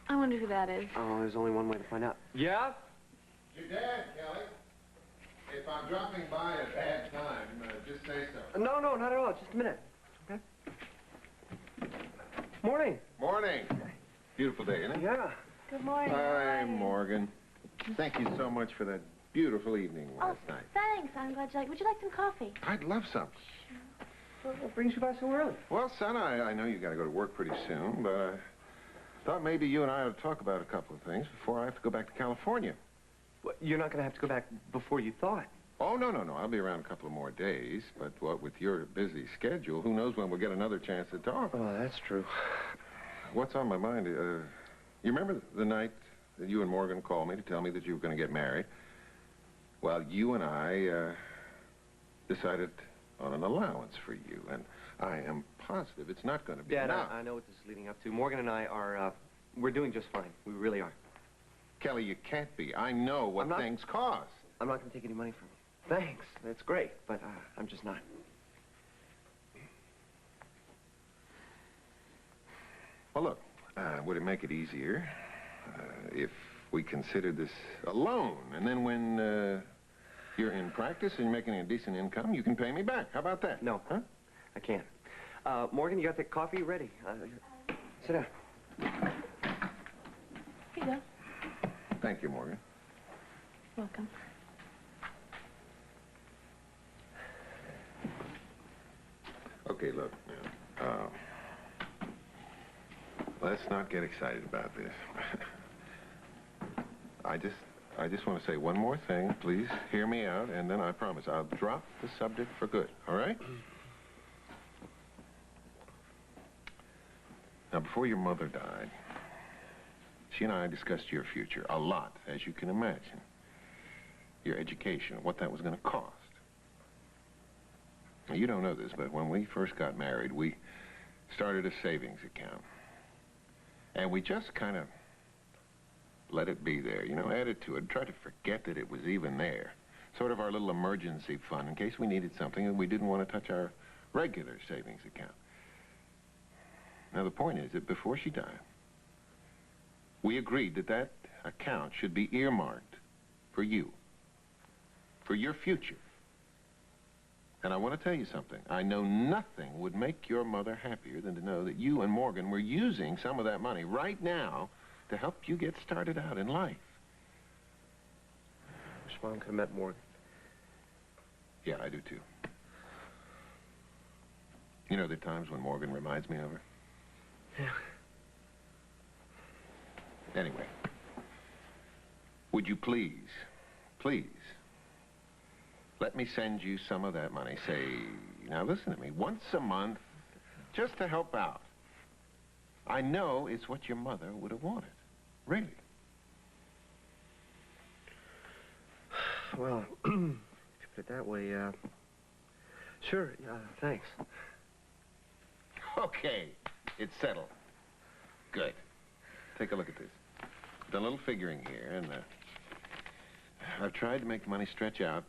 I wonder who that is. Oh, there's only one way to find out. Yeah? Your dad, Kelly. If I'm dropping by at a bad time, just say so. No, not at all. Just a minute. Okay? Morning. Morning. Beautiful day, isn't it? Yeah. Good morning. Hi, Morgan. Thank you so much for that beautiful evening last night. Thanks. I'm glad you like. Would you like some coffee? I'd love some. What brings you by so early? Well, son, I know you got to go to work pretty soon, but I thought maybe you and I ought to talk about a couple of things before I have to go back to California. Well, you're not going to have to go back before you thought. Oh, no. I'll be around a couple of more days, but what with your busy schedule, who knows when we'll get another chance to talk. Oh, that's true. What's on my mind? You remember the night that you and Morgan called me to tell me that you were going to get married? Well, you and I decided on an allowance for you, and I am positive it's not going to be enough. I know what this is leading up to. Morgan and I are, we're doing just fine. We really are. Kelly, you can't be. I know what things cost. I'm not going to take any money from you. Thanks. That's great, but I'm just not. Well, look, would it make it easier if we considered this a loan, and then when you're in practice and you're making a decent income, you can pay me back? How about that? No, huh? I can't. Morgan, you got the coffee ready? Sit down. Here you go. Thank you, Morgan. Welcome. Okay, look, let's not get excited about this. I just want to say one more thing. Please hear me out, and then I promise I'll drop the subject for good, all right? Now, before your mother died, she and I discussed your future a lot, as you can imagine. Your education, what that was going to cost. Now, you don't know this, but when we first got married, we started a savings account. And we just kind of let it be there, you know, added to it, tried to forget that it was even there. Sort of our little emergency fund in case we needed something and we didn't want to touch our regular savings account. Now, the point is that before she died, we agreed that that account should be earmarked for you, for your future. And I want to tell you something. I know nothing would make your mother happier than to know that you and Morgan were using some of that money right now to help you get started out in life. Wish Mom could have met Morgan. Yeah, I do too. You know, there are times when Morgan reminds me of her. Yeah. Anyway, would you please, let me send you some of that money, say, now listen to me, once a month, just to help out. I know it's what your mother would have wanted. Really. Well, if you put it that way, sure, thanks. Okay, it's settled. Good. Take a look at this. Done a little figuring here, and I've tried to make the money stretch out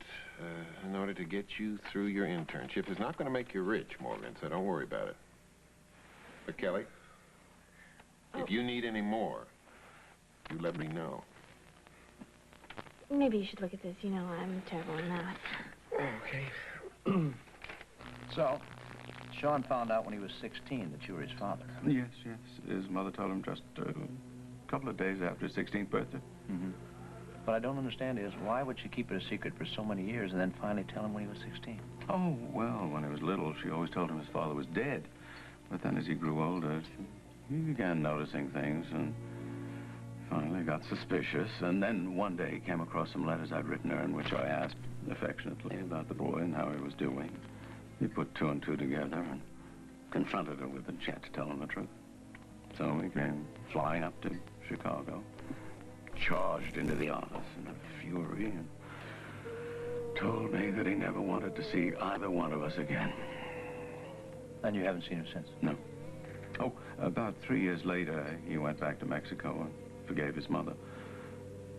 in order to get you through your internship. It's not going to make you rich, Morgan, so don't worry about it. But, Kelly, if you need any more, you let me know. Maybe you should look at this. You know, I'm terrible in math. Okay. So, Sean found out when he was 16 that you were his father. Yes. His mother told him just a couple of days after his 16th birthday. Mm-hmm. What I don't understand is, why would she keep it a secret for so many years and then finally tell him when he was 16? Oh, well, when he was little, she always told him his father was dead. But then as he grew older, he began noticing things and finally got suspicious. And then one day he came across some letters I'd written her in which I asked affectionately about the boy and how he was doing. He put two and two together and confronted her with a chance to tell him the truth. So he came flying up to Chicago, charged into the office in a fury, and told me that he never wanted to see either one of us again. And you haven't seen him since? No. Oh, about 3 years later, he went back to Mexico and forgave his mother.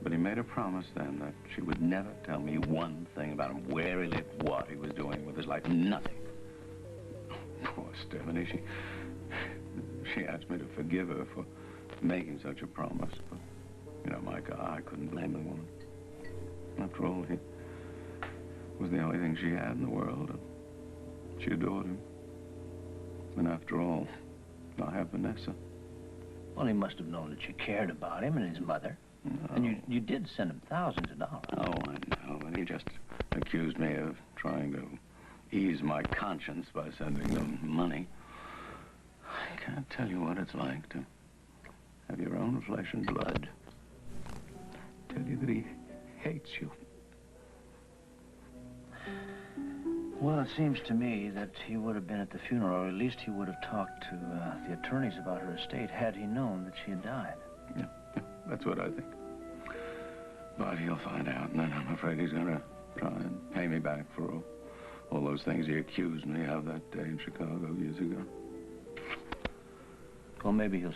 But he made a promise then that she would never tell me one thing about him, where he lived, what he was doing with his life, nothing. Poor Stephanie, she asked me to forgive her for making such a promise. But, you know, Mike, I couldn't blame the woman. After all, he was the only thing she had in the world, and she adored him. And after all, I have Vanessa. Well, he must have known that you cared about him and his mother. No. And you did send him thousands of dollars. Oh, I know, but he just accused me of trying to ease my conscience by sending them money. I can't tell you what it's like to have your own flesh and blood tell you that he hates you. Well, it seems to me that he would have been at the funeral, or at least he would have talked to the attorneys about her estate had he known that she had died. Yeah, that's what I think. But he'll find out, and then I'm afraid he's going to try and pay me back for all those things he accused me of that day in Chicago years ago. Well, maybe he'll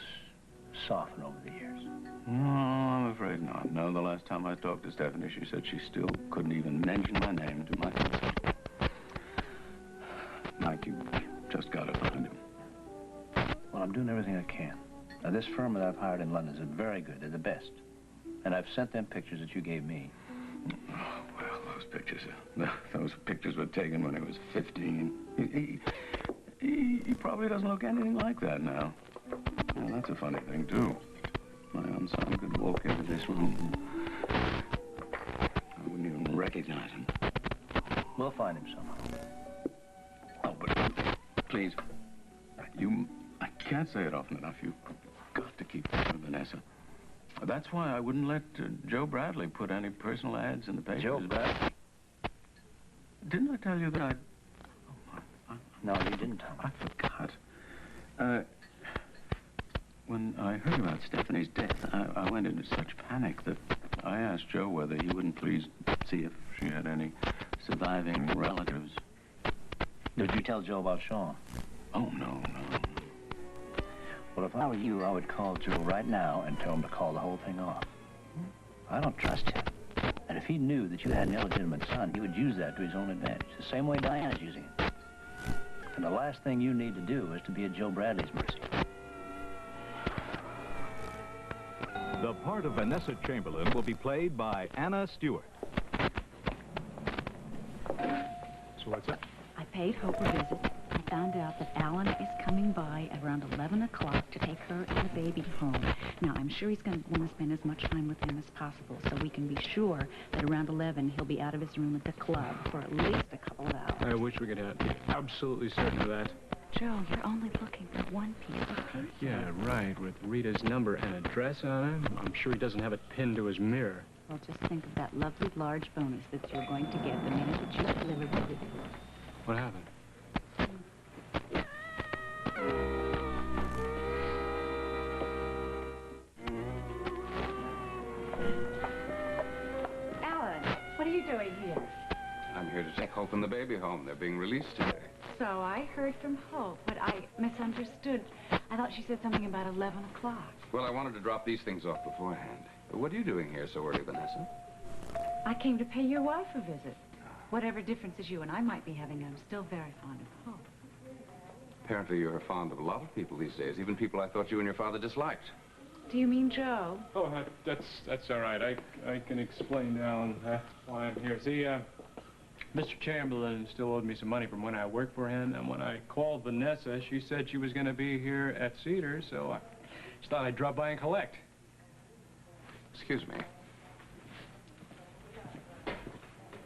soften over the years. No, I'm afraid not. No, the last time I talked to Stephanie, she said she still couldn't even mention my name to my husband. Mike, you just got to find him. Well, I'm doing everything I can. Now, this firm that I've hired in London is very good. They're the best. And I've sent them pictures that you gave me. Oh, well, those pictures were taken when he was 15. He probably doesn't look anything like that now. Well, that's a funny thing, too. My own son could walk into this room. I wouldn't even recognize him. We'll find him somehow. Oh, but please, I can't say it often enough. You've got to keep this with Vanessa. That's why I wouldn't let Joe Bradley put any personal ads in the papers. Joe Bradley? Didn't I tell you that I... No, you didn't tell me. I forgot. When I heard about Stephanie's death, I went into such panic that I asked Joe whether he wouldn't please see if she had any surviving relatives. Did you tell Joe about Sean? Oh, no. Well, if I were you, I would call Joe right now and tell him to call the whole thing off. I don't trust him. And if he knew that you had an illegitimate son, he would use that to his own advantage, the same way Diana's using it. And the last thing you need to do is to be at Joe Bradley's mercy. The part of Vanessa Chamberlain will be played by Anna Stewart. So what's up? I paid Hope a visit. I found out that Alan is coming by around 11 o'clock to take her and the baby home. Now, I'm sure he's going to want to spend as much time with them as possible, so we can be sure that around 11 he'll be out of his room at the club for at least a couple of hours. I wish we could be absolutely certain of that. Joe, you're only looking for one piece of paper. Yeah, right, with Rita's number and address on it. I'm sure he doesn't have it pinned to his mirror. Well, just think of that lovely large bonus that you're going to get the minute that you deliver the video. What happened? Alan, what are you doing here? I'm here to take Hope and the baby home. They're being released today. So I heard from Hope, but I misunderstood. I thought she said something about 11 o'clock. Well, I wanted to drop these things off beforehand. What are you doing here so early, Vanessa? I came to pay your wife a visit. Whatever differences you and I might be having, I'm still very fond of Hope. Apparently you're fond of a lot of people these days, even people I thought you and your father disliked. Do you mean Joe? Oh, that's all right. I can explain now why I'm here. See, Mr. Chamberlain still owed me some money from when I worked for him, and when I called Vanessa, she said she was going to be here at Cedars, so I just thought I'd drop by and collect. Excuse me.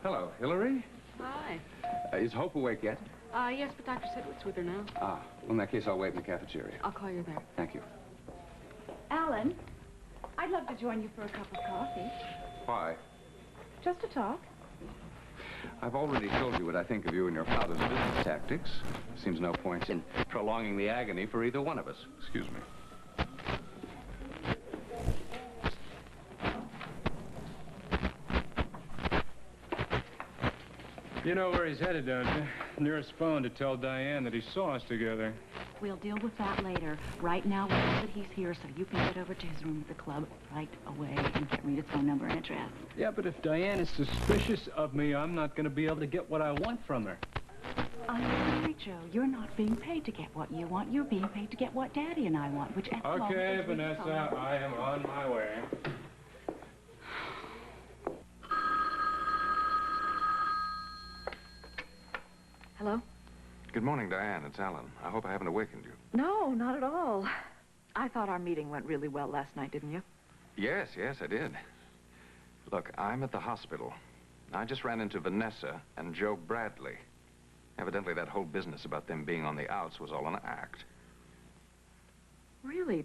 Hello, Hillary? Hi. Is Hope awake yet? Yes, but Dr. Sidwick's with her now. Ah, well, in that case, I'll wait in the cafeteria. I'll call you there. Thank you. Alan, I'd love to join you for a cup of coffee. Why? Just to talk. I've already told you what I think of you and your father's business tactics. Seems no point in prolonging the agony for either one of us. Excuse me. You know where he's headed, don't you? Nearest phone to tell Diane that he saw us together. We'll deal with that later. Right now, we know that he's here, so you can get over to his room at the club right away and get Rita's phone number and address. Yeah, but if Diane is suspicious of me, I'm not going to be able to get what I want from her. I'm sorry, Joe. You're not being paid to get what you want. You're being paid to get what Daddy and I want, which at the moment Okay, is Vanessa, I am on my way. Hello? Good morning, Diane. It's Alan. I hope I haven't awakened you. No, not at all. I thought our meeting went really well last night, didn't you? Yes, I did. Look, I'm at the hospital. I just ran into Vanessa and Joe Bradley. Evidently, that whole business about them being on the outs was all an act. Really?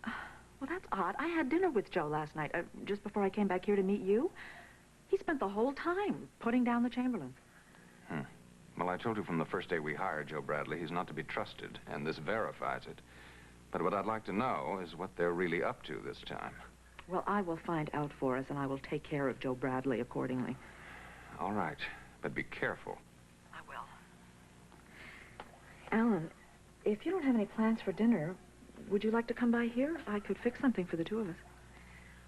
Well, that's odd. I had dinner with Joe last night, just before I came back here to meet you. He spent the whole time putting down the Chamberlain. Well, I told you from the first day we hired Joe Bradley, he's not to be trusted, and this verifies it. But what I'd like to know is what they're really up to this time. Well, I will find out for us, and I will take care of Joe Bradley accordingly. All right, but be careful. I will. Alan, if you don't have any plans for dinner, would you like to come by here? I could fix something for the two of us.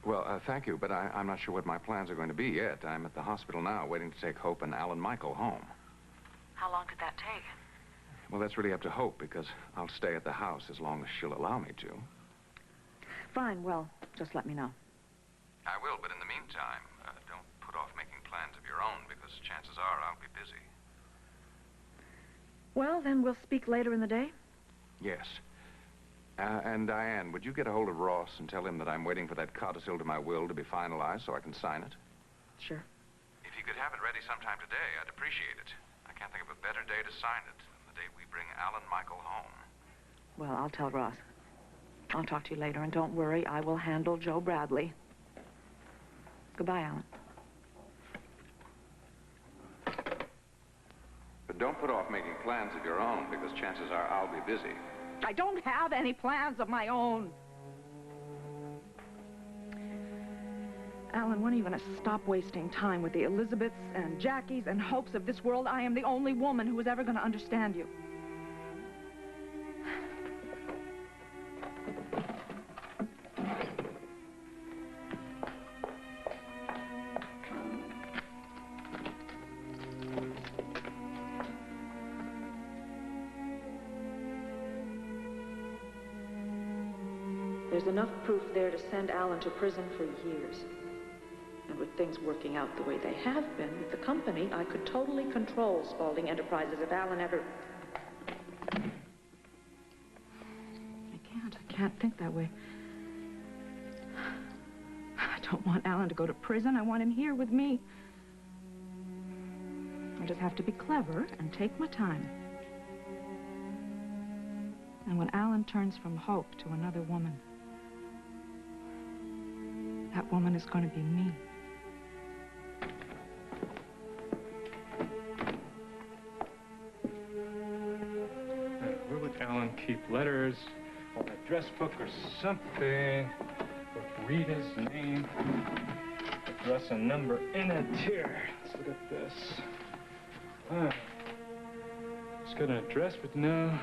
Well, thank you, but I'm not sure what my plans are going to be yet. I'm at the hospital now, waiting to take Hope and Alan Michael home. How long could that take? Well, that's really up to Hope, because I'll stay at the house as long as she'll allow me to. Fine, well, just let me know. I will, but in the meantime, don't put off making plans of your own, because chances are I'll be busy. Well, then we'll speak later in the day. Yes. And Diane, would you get a hold of Ross and tell him that I'm waiting for that codicil to my will to be finalized so I can sign it? Sure. If you could have it ready sometime today, I'd appreciate it. I can't think of a better day to sign it than the day we bring Alan Michael home. Well, I'll tell Ross. I'll talk to you later, and don't worry, I will handle Joe Bradley. Goodbye, Alan. But don't put off making plans of your own, because chances are I'll be busy. I don't have any plans of my own. Alan, when are you going to stop wasting time with the Elizabeths and Jackies and Hopes of this world? I am the only woman who is ever going to understand you. There's enough proof there to send Alan to prison for years. And with things working out the way they have been with the company, I could totally control Spaulding Enterprises if Alan ever... I can't think that way. I don't want Alan to go to prison. I want him here with me. I just have to be clever and take my time. And when Alan turns from Hope to another woman, that woman is going to be me. Where would Alan keep letters or an address book or something with Rita's name, address and number in it? Here, let's look at this. It's got an address with no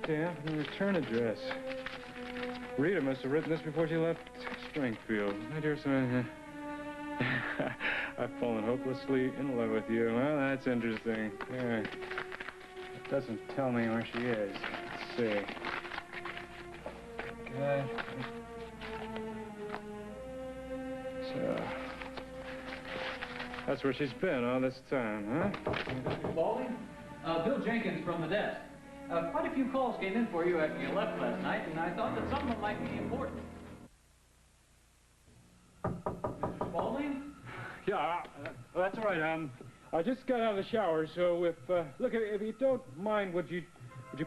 stamp and a return address. Rita must have written this before she left Springfield. My dear son, I've fallen hopelessly in love with you. Well, that's interesting. Yeah. It doesn't tell me where she is. Let's see. Good. So, that's where she's been all this time, huh? Mr. Spaulding? Bill Jenkins from the desk. Quite a few calls came in for you after you left last night, and I thought that some of them might be important. Mr. Spaulding? Yeah, that's all right. I just got out of the shower, so look, if you don't mind, would you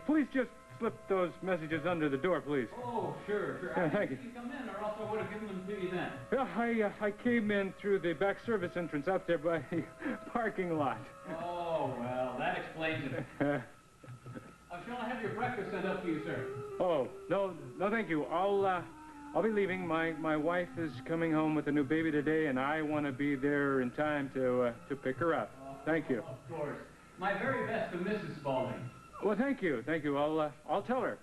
please just slip those messages under the door, please? Oh, sure. Yeah, thank you. You come in, or else I would have given them to you then. Yeah, I came in through the back service entrance out there by the parking lot. Oh, well, that explains it. Shall I have your breakfast sent up to you, sir? Oh, no, thank you. I'll be leaving. My wife is coming home with a new baby today, and I want to be there in time to pick her up. Thank you. Of course. My very best to Mrs. Spaulding. Well, thank you. I'll tell her.